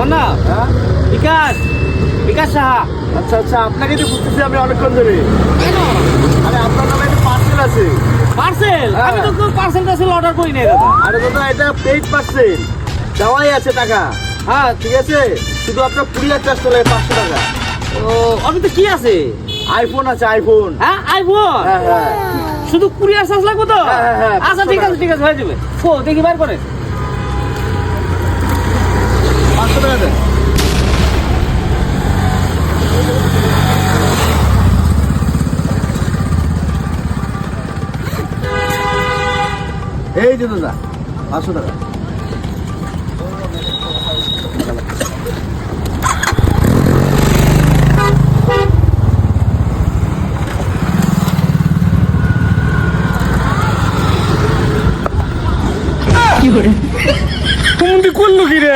আমার নাম হ্যাঁ বিকাশ বিকাশ সাহা। আচ্ছা আচ্ছা, আপনাকে তো বুঝতেছি আমি অনেকক্ষণ ধরে। কেন আরে আপনার নামে একটা পার্সেল আছে। পার্সেল? হ্যাঁ। আমি তো পার্সেল টার্সেল অর্ডার করি নাই দাদা। আরে দাদা এটা পেইড পার্সেল, দেওয়াই আছে টাকা। হ্যাঁ ঠিক আছে, শুধু আপনার কুরিয়ার চার্জ চলে 500 টাকা। ও আমি তো কি আছে? আইফোন আছে, আইফোন। হ্যাঁ আইফোন। হ্যাঁ হ্যাঁ শুধু কুরিয়ার চার্জ লাগবে তো? হ্যাঁ, হ্যাঁ, হ্যাঁ, আচ্ছা ঠিক আছে ঠিক আছে হয়ে যাবে। ও দেখি বার করে 500 টাকা দেন। এই যে দাদা 500 টাকা। করলো কি রে?